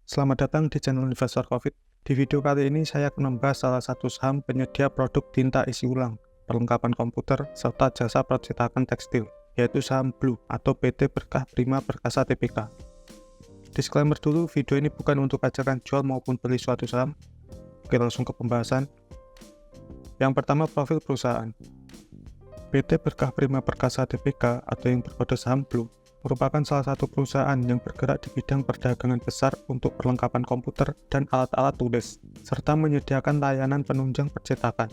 Selamat datang di channel Investor Covid. Di video kali ini saya akan membahas salah satu saham penyedia produk tinta isi ulang, perlengkapan komputer, serta jasa percetakan tekstil, yaitu saham Blue atau PT Berkah Prima Perkasa Tbk. Disclaimer dulu, video ini bukan untuk ajakan jual maupun beli suatu saham. Oke, langsung ke pembahasan. Yang pertama, profil perusahaan. PT Berkah Prima Perkasa Tbk atau yang berkode saham Blue merupakan salah satu perusahaan yang bergerak di bidang perdagangan besar untuk perlengkapan komputer dan alat-alat tulis, serta menyediakan layanan penunjang percetakan.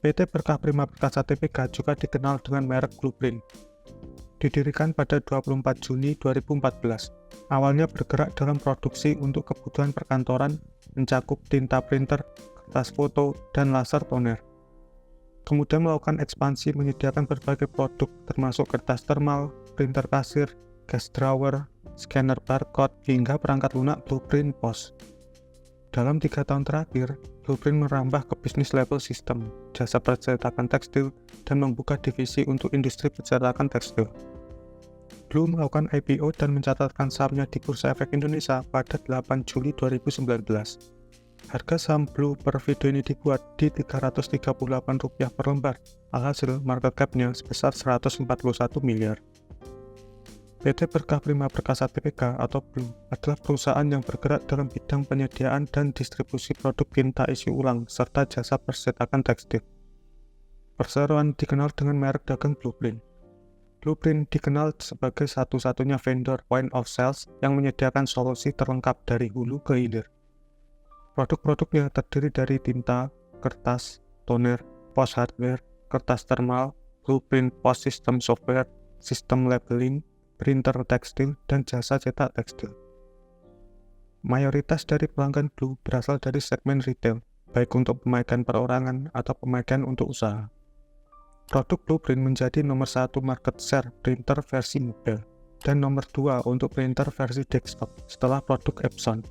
PT Berkah Prima Perkasa Tbk juga dikenal dengan merek Blueprint. Didirikan pada 24 Juni 2014, awalnya bergerak dalam produksi untuk kebutuhan perkantoran, mencakup tinta printer, kertas foto, dan laser toner. Kemudian melakukan ekspansi menyediakan berbagai produk termasuk kertas thermal, printer kasir, gas drawer, scanner barcode, hingga perangkat lunak Blueprint POS. Dalam 3 tahun terakhir, Blueprint merambah ke bisnis level system, jasa percetakan tekstil, dan membuka divisi untuk industri percetakan tekstil. Blue melakukan IPO dan mencatatkan sahamnya di Bursa Efek Indonesia pada 8 Juli 2019. Harga saham Blue per video ini dibuat di Rp338 per lembar, alhasil market cap-nya sebesar 141 miliar. PT Berkah Prima Perkasa Tbk atau Blue adalah perusahaan yang bergerak dalam bidang penyediaan dan distribusi produk tinta isi ulang serta jasa percetakan tekstil. Perseroan dikenal dengan merek dagang Blueprint. Blueprint dikenal sebagai satu-satunya vendor point of sales yang menyediakan solusi terlengkap dari hulu ke hilir. Produk-produknya terdiri dari tinta, kertas, toner, POS hardware, kertas thermal, Blueprint POS system software, sistem labeling, printer tekstil, dan jasa cetak tekstil. Mayoritas dari pelanggan Blue berasal dari segmen retail, baik untuk pemakaian perorangan atau pemakaian untuk usaha. Produk Blueprint menjadi nomor 1 market share printer versi mobile, dan nomor 2 untuk printer versi desktop setelah produk Epson.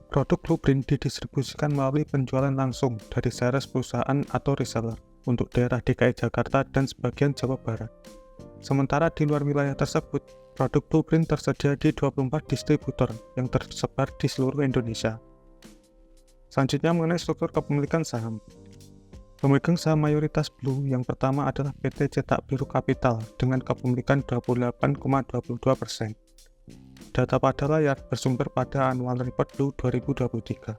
Produk Blueprint didistribusikan melalui penjualan langsung dari series perusahaan atau reseller untuk daerah DKI Jakarta dan sebagian Jawa Barat. Sementara di luar wilayah tersebut, produk Blueprint tersedia di 24 distributor yang tersebar di seluruh Indonesia. Selanjutnya mengenai struktur kepemilikan saham. Pemegang saham mayoritas Blue yang pertama adalah PT Cetak Biru Capital dengan kepemilikan 28,22%. Data pada layar bersumber pada Annual Report Blue 2023.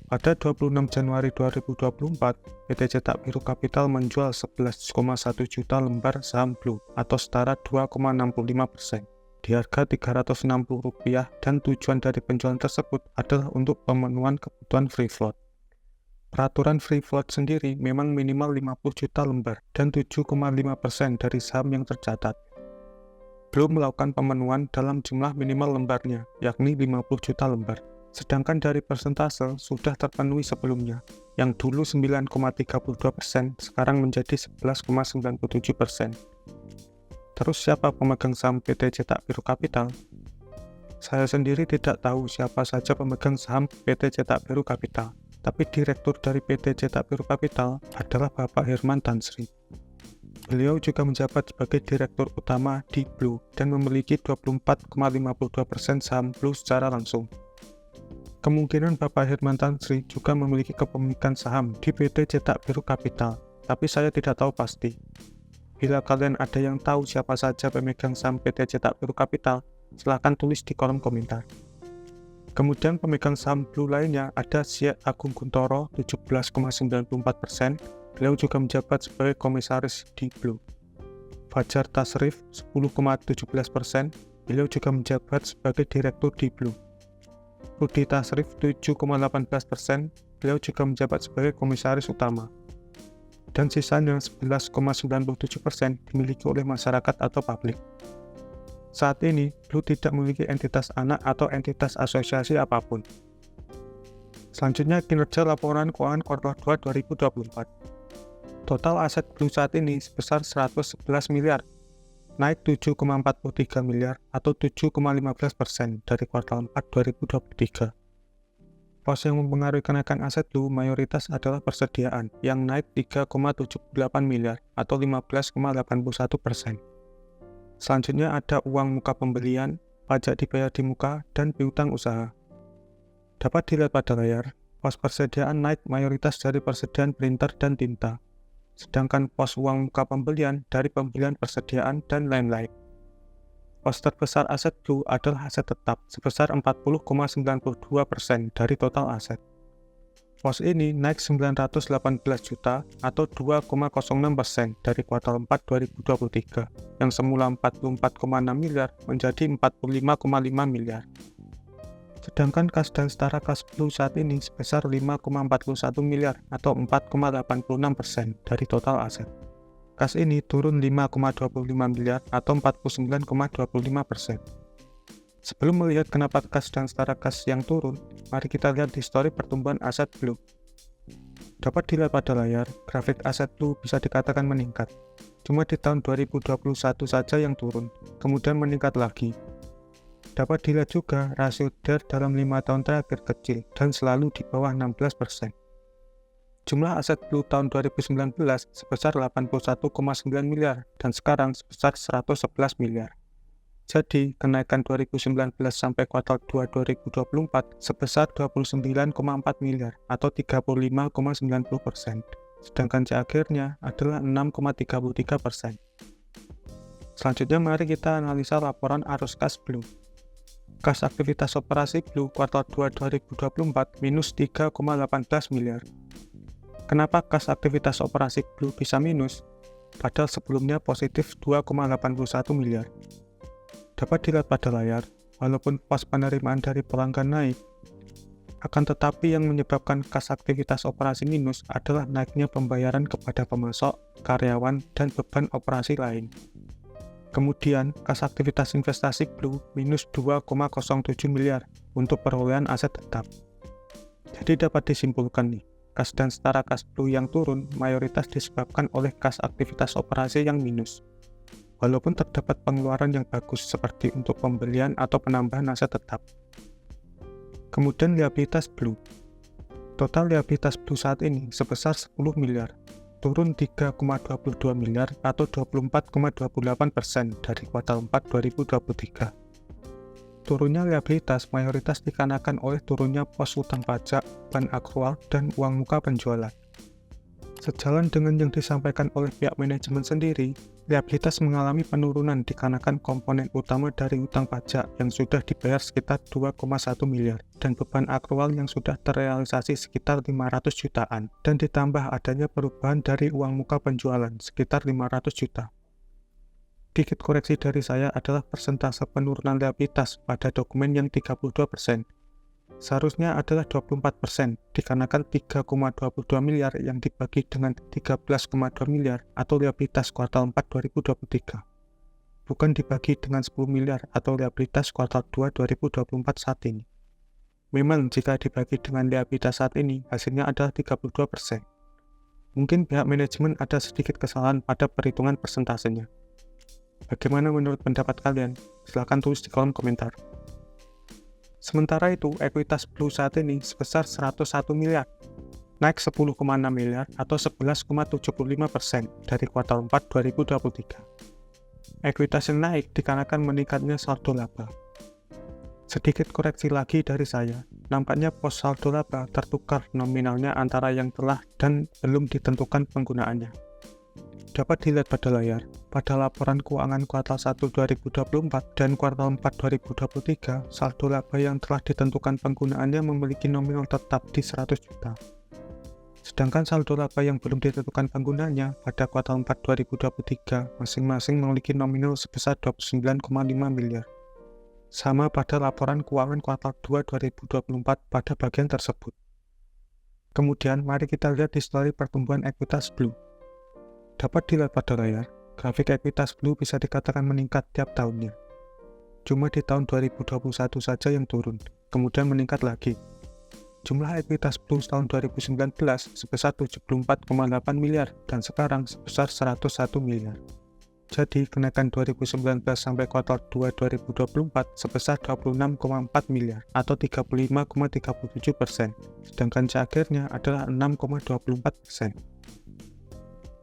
Pada 26 Januari 2024, PT Cetak Biru Capital menjual 11,1 juta lembar saham Blue atau setara 2,65% di harga Rp360 dan tujuan dari penjualan tersebut adalah untuk pemenuhan kebutuhan free float. Peraturan free float sendiri memang minimal 50 juta lembar dan 7,5% dari saham yang tercatat. Blue melakukan pemenuhan dalam jumlah minimal lembarnya, yakni 50 juta lembar. Sedangkan dari persentase sudah terpenuhi sebelumnya, yang dulu 9,32%, sekarang menjadi 11,97%. Terus siapa pemegang saham PT Cetak Biru Capital? Saya sendiri tidak tahu siapa saja pemegang saham PT Cetak Biru Capital, tapi direktur dari PT Cetak Biru Capital adalah Bapak Herman Tansri. Beliau juga menjabat sebagai direktur utama di Blue dan memiliki 24,52% saham Blue secara langsung. Kemungkinan Bapak Herman Tansri juga memiliki kepemilikan saham di PT Cetak Biru Capital, tapi saya tidak tahu pasti. Bila kalian ada yang tahu siapa saja pemegang saham PT Cetak Biru Capital, silahkan tulis di kolom komentar. Kemudian pemegang saham Blue lainnya ada Syekh Agung Kuntoro 17,94%, beliau juga menjabat sebagai komisaris di Blue. Fajar Tasrif 10,17%, beliau juga menjabat sebagai direktur di Blue. Rudi Tasrif 7,18%, beliau juga menjabat sebagai komisaris utama. Dan sisanya 11,97% dimiliki oleh masyarakat atau publik. Saat ini, Blue tidak memiliki entitas anak atau entitas asosiasi apapun. Selanjutnya kinerja laporan keuangan kuartal 2 2024. Total aset Blue saat ini sebesar 111 miliar, naik 7,43 miliar atau 7,15% dari kuartal 4 2023. Pos yang mempengaruhi kenaikan aset Blue mayoritas adalah persediaan yang naik 3,78 miliar atau 15,81%. Selanjutnya ada uang muka pembelian pajak dibayar di muka, dan piutang usaha. Dapat dilihat pada layar, pos persediaan naik mayoritas dari persediaan printer dan tinta, sedangkan pos uang muka pembelian dari pembelian persediaan dan lain-lain. Pos terbesar aset Blue adalah aset tetap sebesar 40,92% dari total aset. Pos ini naik 918 juta atau 2,06% dari kuartal 4 2023 yang semula 44,6 miliar menjadi 45,5 miliar. Sedangkan kas dan setara kas Blue saat ini sebesar 5,41 miliar atau 4,86% dari total aset. Kas ini turun 5,25 miliar atau 49,25%. Sebelum melihat kenapa kas dan setara kas yang turun, mari kita lihat histori pertumbuhan aset Blue. Dapat dilihat pada layar, grafik aset Blue bisa dikatakan meningkat. Cuma di tahun 2021 saja yang turun, kemudian meningkat lagi. Dapat dilihat juga rasio DER dalam 5 tahun terakhir kecil dan selalu di bawah 16%. Jumlah aset Blue tahun 2019 sebesar 81,9 miliar dan sekarang sebesar 111 miliar. Jadi, kenaikan 2019 sampai kuartal 2 2024 sebesar 29,4 miliar atau 35,90%. Sedangkan akhirnya adalah 6,33%. Selanjutnya mari kita analisa laporan arus kas Blue. Kas aktivitas operasi Blue kuartal 2 2024 minus 3,18 miliar. Kenapa kas aktivitas operasi Blue bisa minus, padahal sebelumnya positif 2,81 miliar? Dapat dilihat pada layar, walaupun pos penerimaan dari pelanggan naik, akan tetapi yang menyebabkan kas aktivitas operasi minus adalah naiknya pembayaran kepada pemasok, karyawan, dan beban operasi lain. Kemudian, kas aktivitas investasi Blue minus 2,07 miliar untuk perolehan aset tetap. Jadi dapat disimpulkan nih, kas dan setara kas Blue yang turun mayoritas disebabkan oleh kas aktivitas operasi yang minus. Walaupun terdapat pengeluaran yang bagus seperti untuk pembelian atau penambahan aset tetap. Kemudian liabilitas Blue. Total liabilitas Blue saat ini sebesar 10 miliar, turun 3,22 miliar atau 24,28% dari kuartal 4 2023. Turunnya liabilitas mayoritas dikarenakan oleh turunnya pos utang pajak, ban akrual, dan uang muka penjualan. Sejalan dengan yang disampaikan oleh pihak manajemen sendiri, liabilitas mengalami penurunan dikarenakan komponen utama dari utang pajak yang sudah dibayar sekitar 2,1 miliar dan beban akrual yang sudah terrealisasi sekitar 500 jutaan dan ditambah adanya perubahan dari uang muka penjualan sekitar 500 juta. Sedikit koreksi dari saya adalah persentase penurunan liabilitas pada dokumen yang 32%. Seharusnya adalah 24% dikarenakan 3,22 miliar yang dibagi dengan 13,2 miliar atau liabilitas kuartal 4 2023. Bukan dibagi dengan 10 miliar atau liabilitas kuartal 2 2024 saat ini. Memang jika dibagi dengan liabilitas saat ini, hasilnya adalah 32%. Mungkin pihak manajemen ada sedikit kesalahan pada perhitungan persentasenya. Bagaimana menurut pendapat kalian? Silahkan tulis di kolom komentar. Sementara itu, ekuitas Blue saat ini sebesar 101 miliar, naik 10,6 miliar atau 11,75% dari kuartal 4 2023. Ekuitas yang naik dikarenakan meningkatnya saldo laba. Sedikit koreksi lagi dari saya, nampaknya pos saldo laba tertukar nominalnya antara yang telah dan belum ditentukan penggunaannya. Dapat dilihat pada layar, pada laporan keuangan kuartal 1 2024 dan kuartal 4 2023, saldo laba yang telah ditentukan penggunaannya memiliki nominal tetap di 100 juta. Sedangkan saldo laba yang belum ditentukan penggunaannya pada kuartal 4 2023 masing-masing memiliki nominal sebesar 29,5 miliar. Sama pada laporan keuangan kuartal 2 2024 pada bagian tersebut. Kemudian, mari kita lihat histori pertumbuhan ekuitas Blue. Dapat dilihat pada layar, grafik ekuitas Blue bisa dikatakan meningkat tiap tahunnya. Cuma di tahun 2021 saja yang turun, kemudian meningkat lagi. Jumlah ekuitas Blue tahun 2019 sebesar 74,8 miliar dan sekarang sebesar 101 miliar. Jadi, kenaikan 2019 sampai kuartal 2 2024 sebesar 26,4 miliar atau 35,37%, sedangkan akhirnya adalah 6,24%.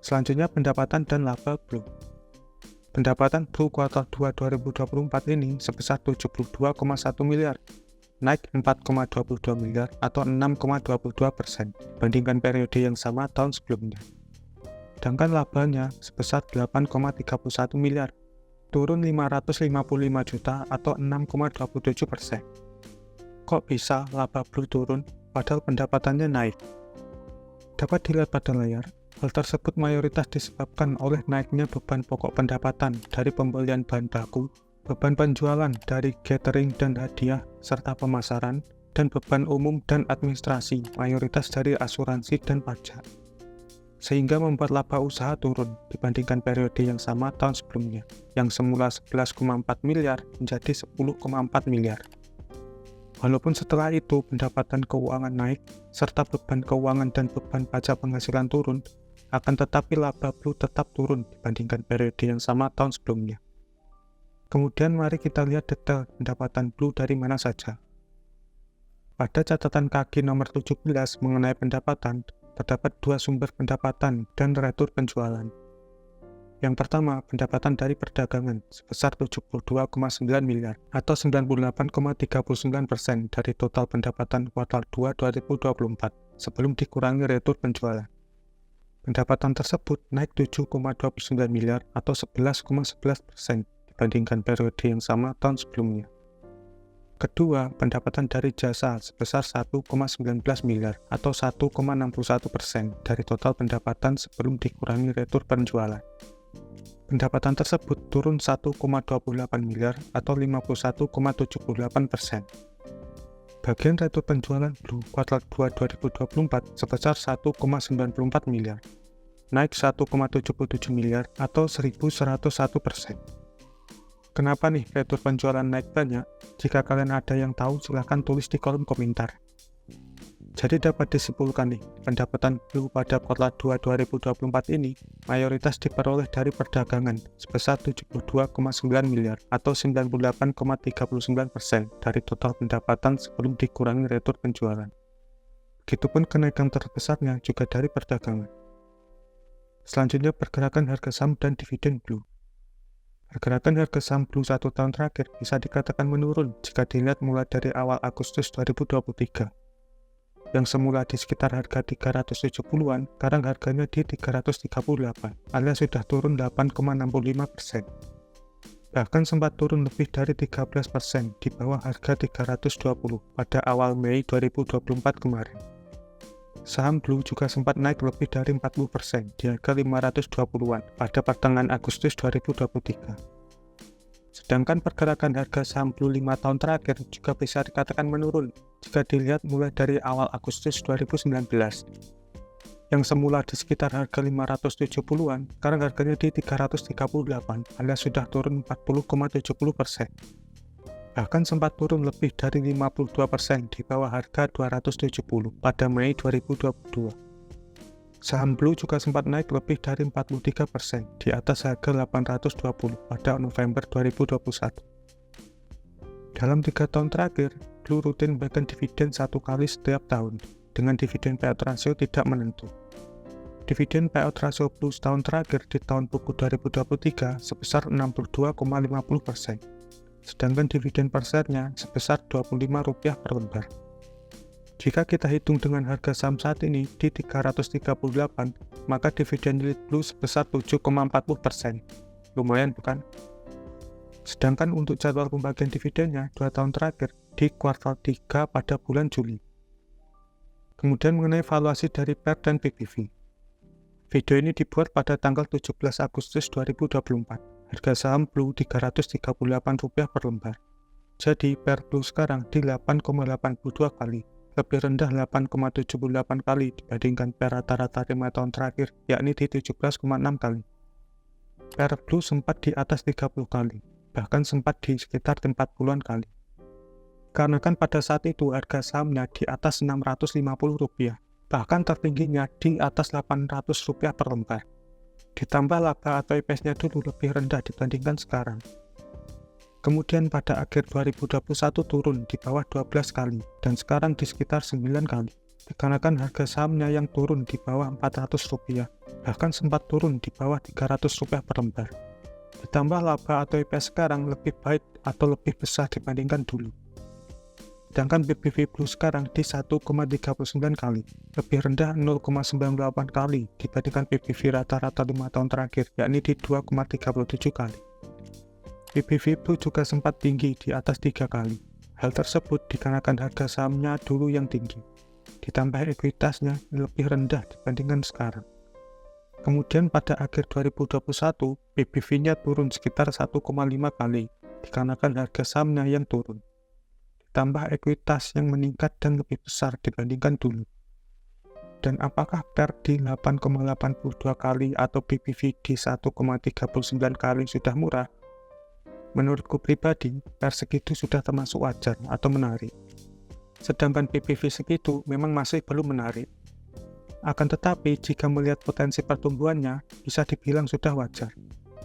Selanjutnya pendapatan dan laba Blue. Pendapatan Blue kuartal 2 2024 ini sebesar 72,1 miliar, naik 4,22 miliar atau 6,22% dibandingkan periode yang sama tahun sebelumnya. Sedangkan labanya sebesar 8,31 miliar, turun 555 juta atau 6,27%. Kok bisa laba Blue turun padahal pendapatannya naik? Dapat dilihat pada layar, hal tersebut mayoritas disebabkan oleh naiknya beban pokok pendapatan dari pembelian bahan baku, beban penjualan dari catering dan hadiah, serta pemasaran, dan beban umum dan administrasi mayoritas dari asuransi dan pajak. Sehingga membuat laba usaha turun dibandingkan periode yang sama tahun sebelumnya, yang semula 11,4 miliar menjadi 10,4 miliar. Walaupun setelah itu pendapatan keuangan naik, serta beban keuangan dan beban pajak penghasilan turun, akan tetapi laba Blue tetap turun dibandingkan periode yang sama tahun sebelumnya. Kemudian mari kita lihat detail pendapatan Blue dari mana saja. Pada catatan kaki nomor 17 mengenai pendapatan, terdapat dua sumber pendapatan dan retur penjualan. Yang pertama, pendapatan dari perdagangan sebesar 72,9 miliar atau 98,39% dari total pendapatan kuartal 2 2024 sebelum dikurangi retur penjualan. Pendapatan tersebut naik 7,29 miliar atau 11,11% dibandingkan periode yang sama tahun sebelumnya. Kedua, pendapatan dari jasa sebesar 1,19 miliar atau 1,61% dari total pendapatan sebelum dikurangi retur penjualan. Pendapatan tersebut turun 1,28 miliar atau 51,78%. Bagian retur penjualan Blue kuartal 2 2024 sebesar 1,94 miliar, naik 1,77 miliar atau 1.101%. Kenapa nih retur penjualan naik banyak? Jika kalian ada yang tahu, silahkan tulis di kolom komentar. Jadi dapat disimpulkan nih, pendapatan Blue pada kuartal 2 2024 ini mayoritas diperoleh dari perdagangan sebesar 72,9 miliar atau 98,39% dari total pendapatan sebelum dikurangi retur penjualan. Begitupun kenaikan terbesarnya juga dari perdagangan. Selanjutnya pergerakan harga saham dan dividen Blue. Pergerakan harga saham Blue 1 tahun terakhir bisa dikatakan menurun jika dilihat mulai dari awal Agustus 2023. Yang semula di sekitar harga 370-an, sekarang harganya di 338, alias sudah turun 8,65%. Bahkan sempat turun lebih dari 13% di bawah harga 320 pada awal Mei 2024 kemarin. Saham Blue juga sempat naik lebih dari 40% di harga 520-an pada pertengahan Agustus 2023. Sedangkan pergerakan harga saham Blue 5 tahun terakhir juga bisa dikatakan menurun jika dilihat mulai dari awal Agustus 2019. Yang semula di sekitar harga 570-an, sekarang harganya di 338 alias sudah turun 40,70%. Bahkan sempat turun lebih dari 52% di bawah harga 270 pada Mei 2022. Saham Blue juga sempat naik lebih dari 43% di atas harga 820 pada November 2021. Dalam 3 tahun terakhir, Blue rutin memberikan dividen 1 kali setiap tahun dengan dividen payout ratio tidak menentu. Dividen payout ratio Blue setahun terakhir di tahun buku 2023 sebesar 62,50%. Sedangkan dividen per share-nya sebesar Rp25 per lembar. Jika kita hitung dengan harga saham saat ini di 338, maka dividen yield Blue sebesar 7,40%. Lumayan bukan? Sedangkan untuk jadwal pembagian dividennya 2 tahun terakhir di kuartal 3 pada bulan Juli. Kemudian mengenai valuasi dari PER dan PBV. Video ini dibuat pada tanggal 17 Agustus 2024. Harga saham Blue Rp338 per lembar. Jadi PER Blue sekarang di 8,82 kali, lebih rendah 8,78 kali dibandingkan PER rata-rata 5 tahun terakhir, yakni di 17,6 kali. PER Blue sempat di atas 30 kali, bahkan sempat di sekitar 40-an kali. Karena kan pada saat itu harga sahamnya di atas Rp650, bahkan tertingginya di atas Rp800 per lembar. Ditambah laba atau EPS-nya dulu lebih rendah dibandingkan sekarang. Kemudian pada akhir 2021 turun di bawah 12 kali dan sekarang di sekitar 9 kali. Dikarenakan harga sahamnya yang turun di bawah Rp400, bahkan sempat turun di bawah Rp300 per lembar. Ditambah laba atau EPS sekarang lebih baik atau lebih besar dibandingkan dulu. Sedangkan BBV Blue sekarang di 1,39 kali, lebih rendah 0,98 kali dibandingkan BBV rata-rata 5 tahun terakhir, yakni di 2,37 kali. BBV Blue juga sempat tinggi di atas 3 kali. Hal tersebut dikarenakan harga sahamnya dulu yang tinggi, ditambah ekuitasnya lebih rendah dibandingkan sekarang. Kemudian pada akhir 2021, BBV-nya turun sekitar 1,5 kali, dikarenakan harga sahamnya yang turun. Ditambah ekuitas yang meningkat dan lebih besar dibandingkan dulu. Dan apakah PER di 8,82 kali atau BBV di 1,39 kali sudah murah? Menurutku pribadi, PER segitu sudah termasuk wajar atau menarik. Sedangkan BBV segitu memang masih belum menarik. Akan tetapi, jika melihat potensi pertumbuhannya, bisa dibilang sudah wajar.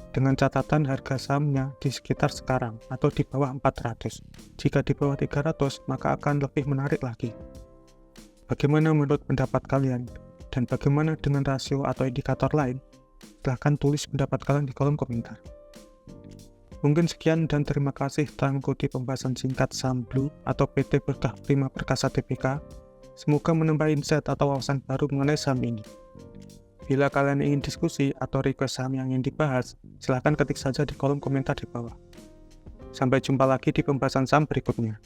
Dengan catatan harga sahamnya di sekitar sekarang atau di bawah 400. Jika di bawah 300, maka akan lebih menarik lagi. Bagaimana menurut pendapat kalian? Dan bagaimana dengan rasio atau indikator lain? Silahkan tulis pendapat kalian di kolom komentar. Mungkin sekian dan terima kasih telah mengikuti pembahasan singkat saham Blue atau PT Berkah Prima Perkasa Tbk. Semoga menambah insight atau wawasan baru mengenai saham ini. Bila kalian ingin diskusi atau request saham yang ingin dibahas, silahkan ketik saja di kolom komentar di bawah. Sampai jumpa lagi di pembahasan saham berikutnya.